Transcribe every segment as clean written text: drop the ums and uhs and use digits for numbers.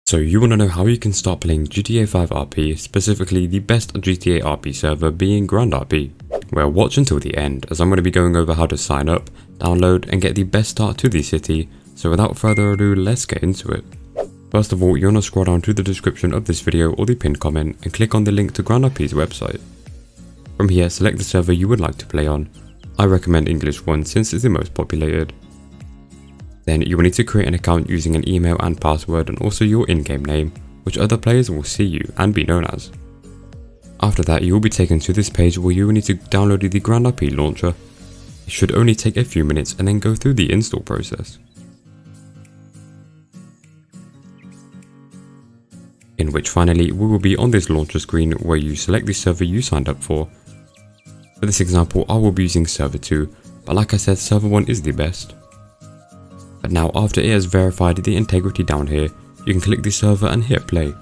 So you want to know how you can start playing GTA 5 RP, specifically the best GTA RP server being Grand RP. Well, watch until the end as I'm going to be going over how to sign up, download and get the best start to the city, so without further ado let's get into it. First of all, you want to scroll down to the description of this video or the pinned comment and click on the link to Grand RP's website. From here, select the server you would like to play on. I recommend English 1 since it's the most populated. Then you will need to create an account using an email and password and also your in-game name, which other players will see you and be known as. After that, you will be taken to this page where you will need to download the Grand RP launcher. It should only take a few minutes and then go through the install process. In which finally we will be on this launcher screen where you select the server you signed up for. For this example, I will be using server 2, but like I said, server 1 is the best. But now after it has verified the integrity down here, you can click the server and hit play.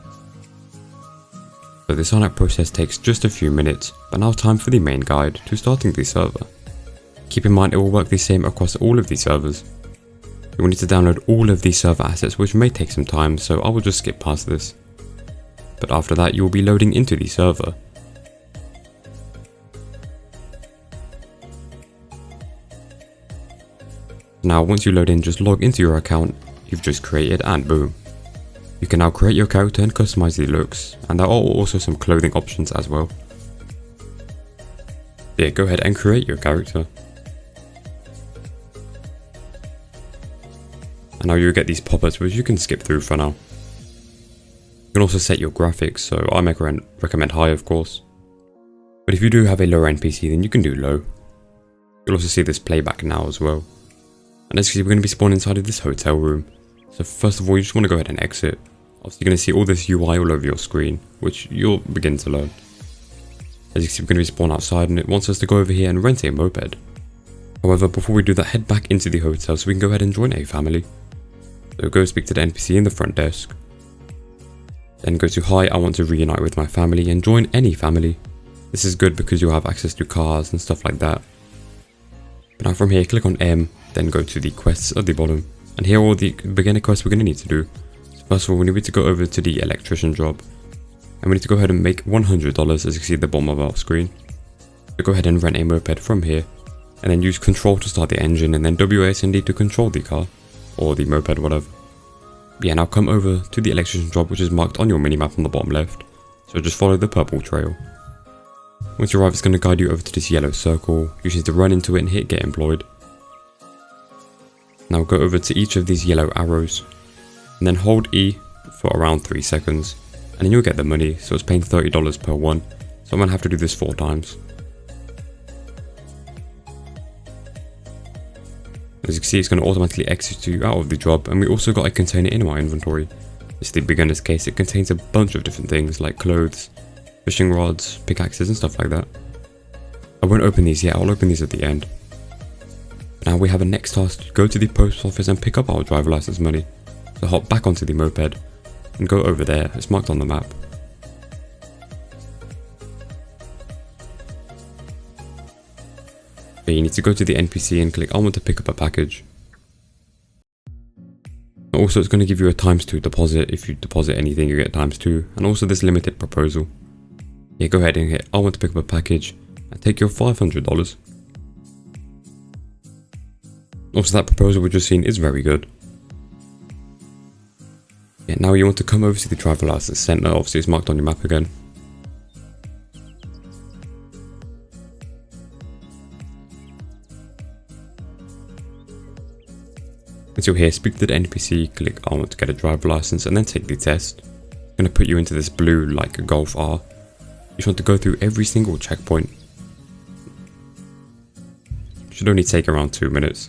So the sign up process takes just a few minutes, but now time for the main guide to starting the server. Keep in mind it will work the same across all of these servers. You will need to download all of these server assets, which may take some time, so I will just skip past this. But after that you will be loading into the server. Now once you load in, just log into your account you've just created and boom. You can now create your character and customize the looks, and there are also some clothing options as well. Yeah, go ahead and create your character. And now you'll get these pop-ups which you can skip through for now. You can also set your graphics, so I recommend high of course. But if you do have a lower end PC then you can do low. You'll also see this playback now as well. And as you see, we're going to be spawned inside of this hotel room. So first of all, you just want to go ahead and exit. Obviously you're going to see all this UI all over your screen, which you'll begin to learn. As you can see, we're going to be spawned outside and it wants us to go over here and rent a moped. However, before we do that, head back into the hotel so we can go ahead and join a family. So go speak to the NPC in the front desk. Then go to hi, I want to reunite with my family, and join any family. This is good because you'll have access to cars and stuff like that. But now from here, click on M, then go to the quests at the bottom. And here are all the beginner quests we're going to need to do. So first of all, we need to go over to the electrician job. And we need to go ahead and make $100 as you can see at the bottom of our screen. So go ahead and rent a moped from here. And then use control to start the engine and then WASD to control the car. Or the moped, whatever. Yeah, now come over to the electrician job which is marked on your minimap on the bottom left. So just follow the purple trail. Once you arrive, it's going to guide you over to this yellow circle. You just need to run into it and hit get employed. Now go over to each of these yellow arrows and then hold E for around 3 seconds and then you'll get the money. So it's paying $30 per one, so I'm going to have to do this 4 times. As you can see, it's going to automatically exit you out of the job, and we also got a container in my inventory. It's the beginner's case. It contains a bunch of different things like clothes, fishing rods, pickaxes and stuff like that. I won't open these yet, I'll open these at the end. Now we have a next task to go to the post office and pick up our driver license money. So hop back onto the moped and go over there, it's marked on the map. Okay, you need to go to the NPC and click I want to pick up a package. Also it's going to give you a ×2 deposit. If you deposit anything you get ×2, and also this limited proposal. Yeah, go ahead and hit I want to pick up a package and take your $500. Also that proposal we've just seen is very good. Yeah, now you want to come over to the driver license center, obviously it's marked on your map again. Once you're here, speak to the NPC, click I want to get a driver license and then take the test. It's going to put you into this blue like a Golf R. You just want to go through every single checkpoint. It should only take around 2 minutes.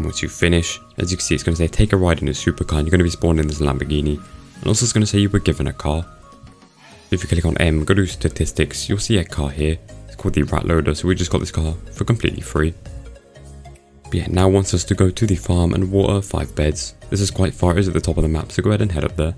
Once you finish, as you can see, it's going to say take a ride in a supercar and you're going to be spawned in this Lamborghini. And also it's going to say you were given a car. So if you click on M, go to statistics, you'll see a car here. It's called the Rat Loader, so we just got this car for completely free. But yeah, now wants us to go to the farm and water 5 beds. This is quite far, it is at the top of the map, so go ahead and head up there.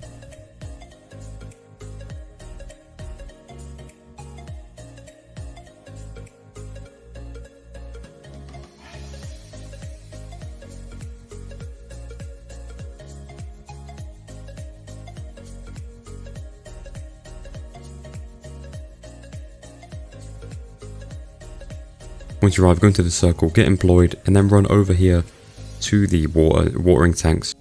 Once you arrive, go into the circle, get employed, and then run over here to the watering tanks.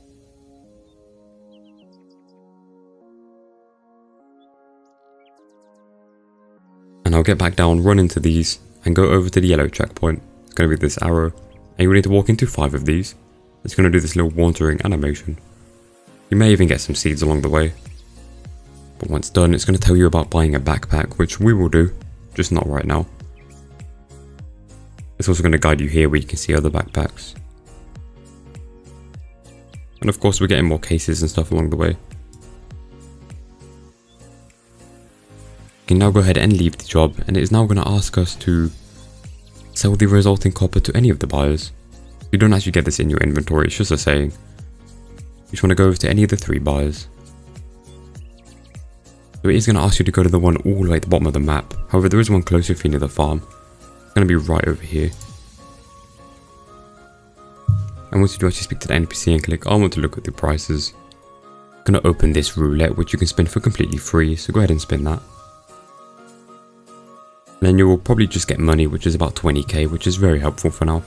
And I'll get back down, run into these, and go over to the yellow checkpoint. It's going to be this arrow, and you need to walk into 5 of these. It's going to do this little watering animation. You may even get some seeds along the way. But once done, it's going to tell you about buying a backpack, which we will do, just not right now. It's also going to guide you here where you can see other backpacks. And of course we're getting more cases and stuff along the way. You can now go ahead and leave the job, and it is now going to ask us to sell the resulting copper to any of the buyers. You don't actually get this in your inventory, it's just a saying. You just want to go over to any of the 3 buyers. So it is going to ask you to go to the one all the way at the bottom of the map. However, there is one closer if you're near the farm. It's going to be right over here. And once you do, actually speak to the NPC and click I want to look at the prices. I'm going to open this roulette, which you can spin for completely free, so go ahead and spin that. And then you will probably just get money, which is about 20k, which is very helpful for now.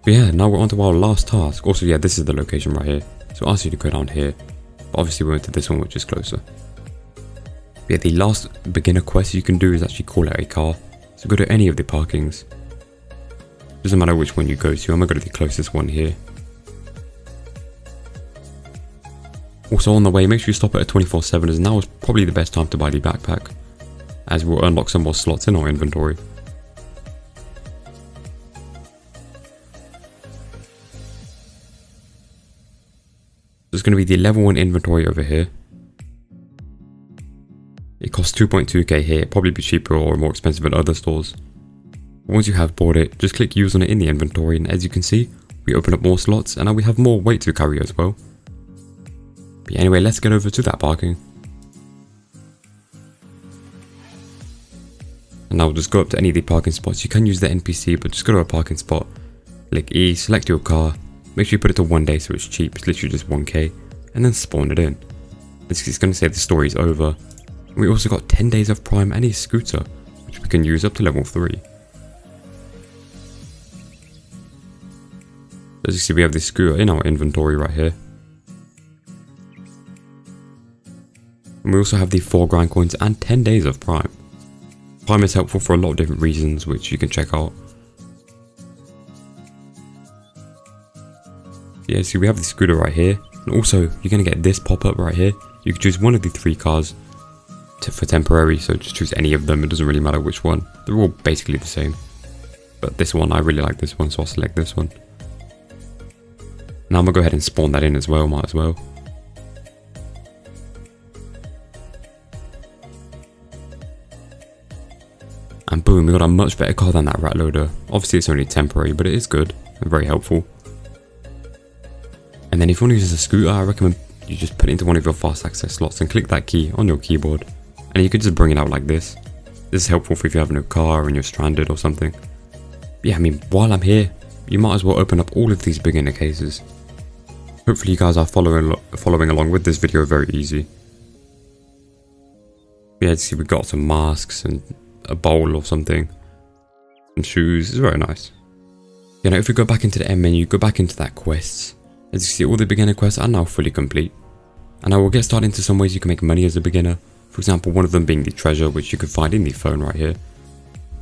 But yeah, now we're on to our last task. Also, yeah, this is the location right here. So I'll ask you to go down here. But obviously we went to this one, which is closer. But yeah, the last beginner quest you can do is actually call out a car. So go to any of the parkings. Doesn't matter which one you go to, I'm gonna go to the closest one here. Also on the way, make sure you stop at a 24/7, as now is probably the best time to buy the backpack, as we'll unlock some more slots in our inventory. There's going to be the level 1 inventory over here. It costs 2.2k here, it'll probably be cheaper or more expensive at other stores. But once you have bought it, just click use on it in the inventory, and as you can see, we open up more slots, and now we have more weight to carry as well. But anyway, let's get over to that parking. And now we'll just go up to any of the parking spots. You can use the NPC, but just go to a parking spot, click E, select your car. Make sure you put it to 1 day so it's cheap, it's literally just 1k, and then spawn it in. It's going to say the story is over. We also got 10 days of Prime and a scooter, which we can use up to level 3. As you see, we have this scooter in our inventory right here. And we also have the 4 grand coins and 10 days of Prime. Prime is helpful for a lot of different reasons, which you can check out. Yeah, see, we have the scooter right here, and also you're going to get this pop-up right here. You can choose one of the 3 cars for temporary, so just choose any of them, it doesn't really matter which one. They're all basically the same. But this one, I really like this one, so I'll select this one. Now I'm going to go ahead and spawn that in as well, might as well. And boom, we got a much better car than that rat loader. Obviously it's only temporary, but it is good and very helpful. And then if you want to use a scooter, I recommend you just put it into one of your fast access slots and click that key on your keyboard. And you could just bring it out like this. This is helpful for if you have no car and you're stranded or something. But yeah, I mean, while I'm here, you might as well open up all of these beginner cases. Hopefully you guys are following along with this video very easy. Yeah, see, we got some masks and a bowl or something. And shoes, it's very nice. You know, if we go back into the M menu, go back into that quests. As you see, all the beginner quests are now fully complete. And I will get started into some ways you can make money as a beginner. For example, one of them being the treasure, which you can find in the phone right here.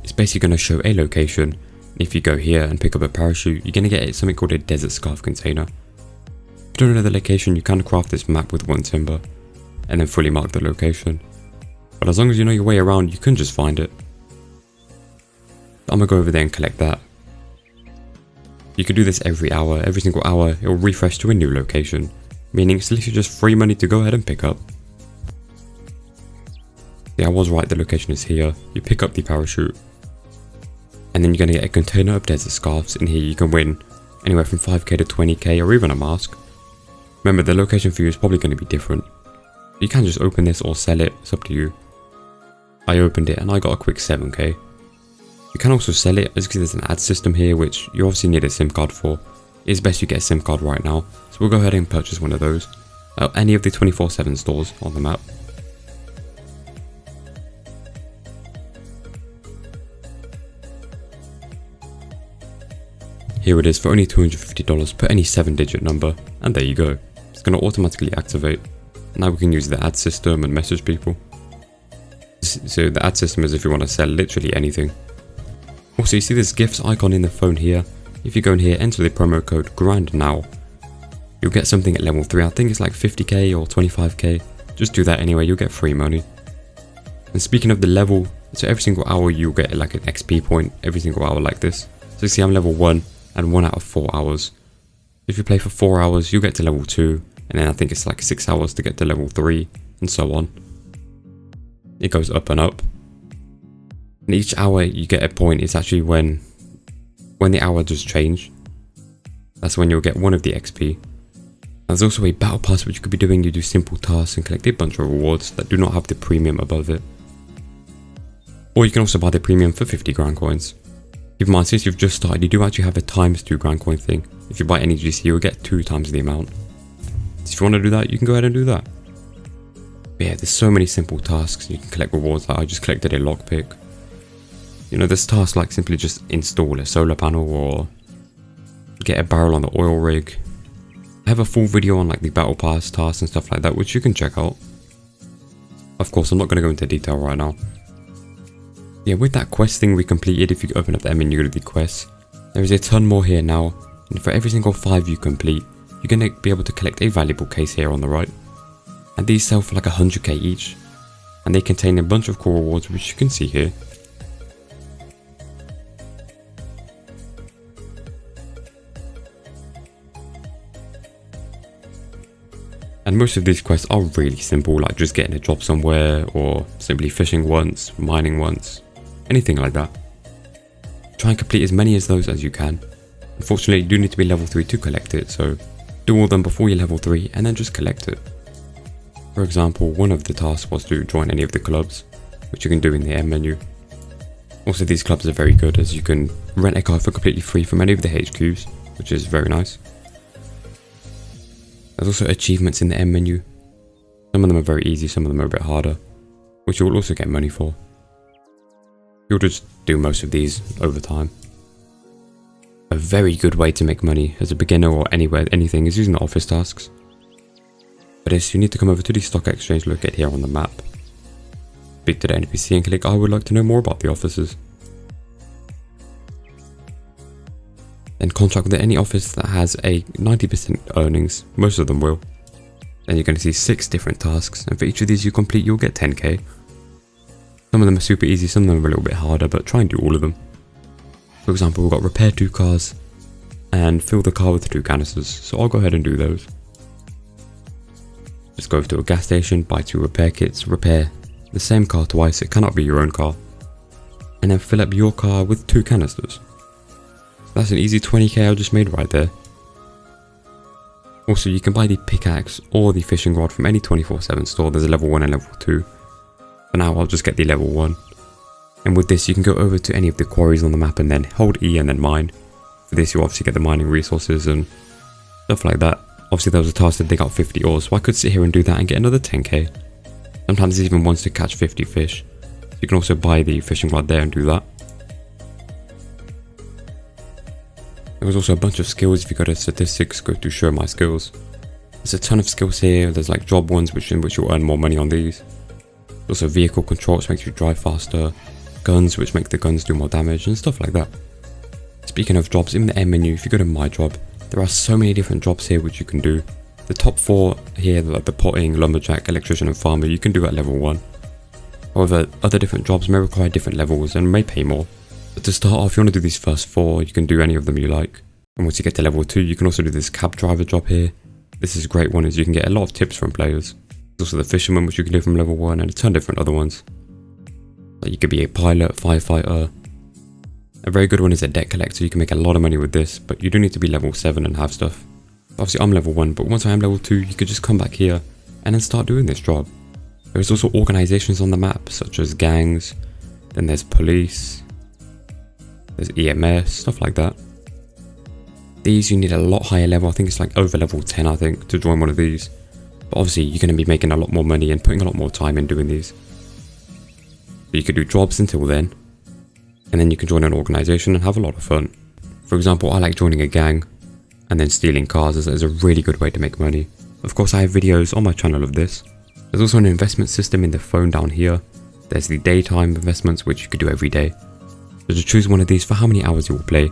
It's basically going to show a location. If you go here and pick up a parachute, you're going to get something called a desert scarf container. If you don't know the location, you can craft this map with 1 timber, and then fully mark the location. But as long as you know your way around, you can just find it. I'm going to go over there and collect that. You can do this every hour, every single hour, it will refresh to a new location, meaning it's literally just free money to go ahead and pick up. Yeah, I was right, the location is here. You pick up the parachute, and then you're going to get a container of desert scarves. In here you can win anywhere from 5k to 20k or even a mask. Remember, the location for you is probably going to be different. You can just open this or sell it, it's up to you. I opened it and I got a quick 7k. You can also sell it, as you can see there's an ad system here which you obviously need a SIM card for. It is best you get a SIM card right now, so we'll go ahead and purchase one of those at any of the 24/7 stores on the map. Here it is for only $250, put any 7-digit number, and there you go. It's going to automatically activate. Now we can use the ad system and message people. So the ad system is if you want to sell literally anything. Also, you see this gifts icon in the phone here. If you go in here, enter the promo code GRINDNOW. You'll get something at level 3, I think it's like 50k or 25k. Just do that anyway, you'll get free money. And speaking of the level, so every single hour you'll get like an XP point, every single hour like this. So you see I'm level 1 and 1 out of 4 hours. If you play for 4 hours, you'll get to level 2, and then I think it's like 6 hours to get to level 3, and so on. It goes up and up. And each hour you get a point, it's actually when the hour does change. That's when you'll get 1 of the XP. There's also a battle pass which you could be doing. You do simple tasks and collect a bunch of rewards that do not have the premium above it. Or you can also buy the premium for 50 grand coins. Keep in mind, since you've just started, you do actually have a times 2 grand coin thing. If you buy any GC, you'll get 2 times the amount. So if you want to do that, you can go ahead and do that. But yeah, there's so many simple tasks. You can collect rewards. Like I just collected a lockpick. You know, there's tasks like simply just install a solar panel or get a barrel on the oil rig. I have a full video on like the battle pass tasks and stuff like that, which you can check out. Of course, I'm not going to go into detail right now. Yeah, with that quest thing we completed, if you open up the menu, go to the quests, there is a ton more here now, and for every single 5 you complete, you're going to be able to collect a valuable case here on the right. And these sell for like 100k each, and they contain a bunch of cool rewards which you can see here. And most of these quests are really simple, like just getting a job somewhere, or simply fishing once, mining once, anything like that. Try and complete as many of those as you can. Unfortunately, you do need to be level 3 to collect it, so do all of them before you're level 3 and then just collect it. For example, one of the tasks was to join any of the clubs, which you can do in the M menu. Also, these clubs are very good as you can rent a car for completely free from any of the HQs, which is very nice. There's also achievements in the M menu. Some of them are very easy, some of them are a bit harder, which you will also get money for. You'll just do most of these over time. A very good way to make money as a beginner or anywhere, anything, is using the office tasks. For this, you need to come over to the stock exchange located here on the map. Speak to the NPC and click I would like to know more about the offices. Then contract with any office that has a 90% earnings, most of them will. Then you're going to see 6 different tasks, and for each of these you complete you'll get 10k. Some of them are super easy, some of them are a little bit harder, but try and do all of them. For example, we've got repair 2 cars and fill the car with 2 canisters, so I'll go ahead and do those. Just go over to a gas station, buy 2 repair kits, repair the same car twice, it cannot be your own car, and then fill up your car with 2 canisters. That's an easy 20k I just made right there. Also, you can buy the pickaxe or the fishing rod from any 24/7 store. There's a level 1 and level 2. For now, I'll just get the level 1. And with this, you can go over to any of the quarries on the map and then hold E and then mine. For this, you obviously get the mining resources and stuff like that. Obviously, there was a task to dig out 50 ores, so I could sit here and do that and get another 10k. Sometimes there's even ones to catch 50 fish. So you can also buy the fishing rod there and do that. There was also a bunch of skills. If you go to statistics, go to show my skills. There's a ton of skills here. There's like job ones in which you'll earn more money on these. There's also vehicle control, which makes you drive faster. Guns, which make the guns do more damage and stuff like that. Speaking of jobs, in the M menu, if you go to my job, there are so many different jobs here which you can do. The top 4 here, like the potting, lumberjack, electrician and farmer, you can do at level 1. However, other different jobs may require different levels and may pay more. But to start off, if you want to do these first 4, you can do any of them you like. And once you get to level 2, you can also do this cab driver job here. This is a great one as you can get a lot of tips from players. There's also the fisherman, which you can do from level 1, and a ton of different other ones. Like you could be a pilot, firefighter. A very good one is a debt collector. You can make a lot of money with this, but you do need to be level 7 and have stuff. Obviously I'm level 1, but once I am level 2, you could just come back here and then start doing this job. There's also organizations on the map, such as gangs, then there's police, there's EMS, stuff like that. These you need a lot higher level. I think it's like over level 10 I think to join one of these. But obviously you're going to be making a lot more money and putting a lot more time in doing these. So you could do jobs until then, and then you can join an organization and have a lot of fun. For example, I like joining a gang and then stealing cars as a really good way to make money. Of course I have videos on my channel of this. There's also an investment system in the phone down here. There's the daytime investments which you could do every day. So just choose one of these for how many hours you will play.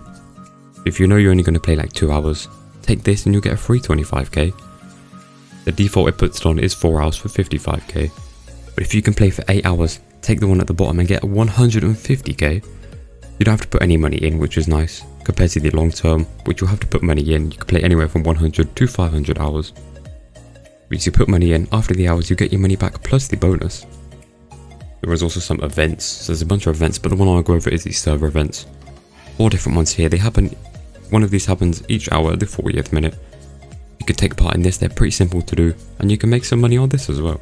If you know you're only going to play like 2 hours, take this and you'll get a free 25k. The default it puts it on is 4 hours for 55k. But if you can play for 8 hours, take the one at the bottom and get 150k. You don't have to put any money in, which is nice, compared to the long term, which you'll have to put money in. You can play anywhere from 100 to 500 hours. Because you put money in, after the hours you get your money back plus the bonus. There is also some events, so there's a bunch of events, but the one I want to go over is the server events. 4 different ones here. They happen, one of these happens each hour at the 40th minute. You could take part in this, they're pretty simple to do, and you can make some money on this as well.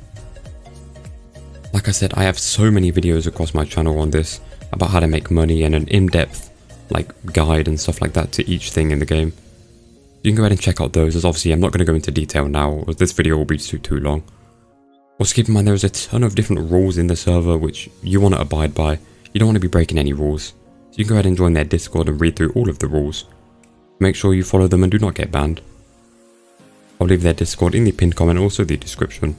Like I said, I have so many videos across my channel on this, about how to make money and an in-depth like guide and stuff like that to each thing in the game. You can go ahead and check out those, as obviously I'm not going to go into detail now, as this video will be too long. Also keep in mind there is a ton of different rules in the server which you want to abide by. You don't want to be breaking any rules. So you can go ahead and join their Discord and read through all of the rules. Make sure you follow them and do not get banned. I'll leave their Discord in the pinned comment, also the description.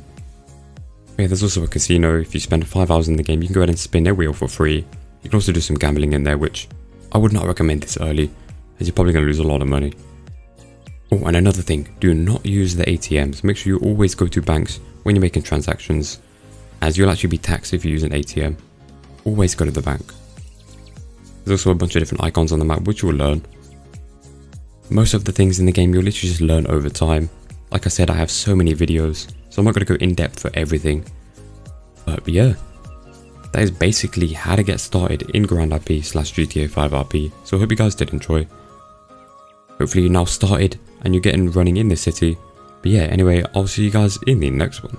Yeah, there's also a casino. If you spend 5 hours in the game, you can go ahead and spin their wheel for free. You can also do some gambling in there, which I would not recommend this early, as you're probably going to lose a lot of money. Oh, and another thing, do not use the ATMs. Make sure you always go to banks when you're making transactions, as you'll actually be taxed if you use an ATM. Always go to the bank. There's also a bunch of different icons on the map which you'll learn. Most of the things in the game you'll literally just learn over time. Like I said, I have so many videos, so I'm not going to go in depth for everything. But yeah, that is basically how to get started in Grand RP/GTA 5 RP. So I hope you guys did enjoy. Hopefully you now started and you're getting running in this city. But yeah, anyway, I'll see you guys in the next one.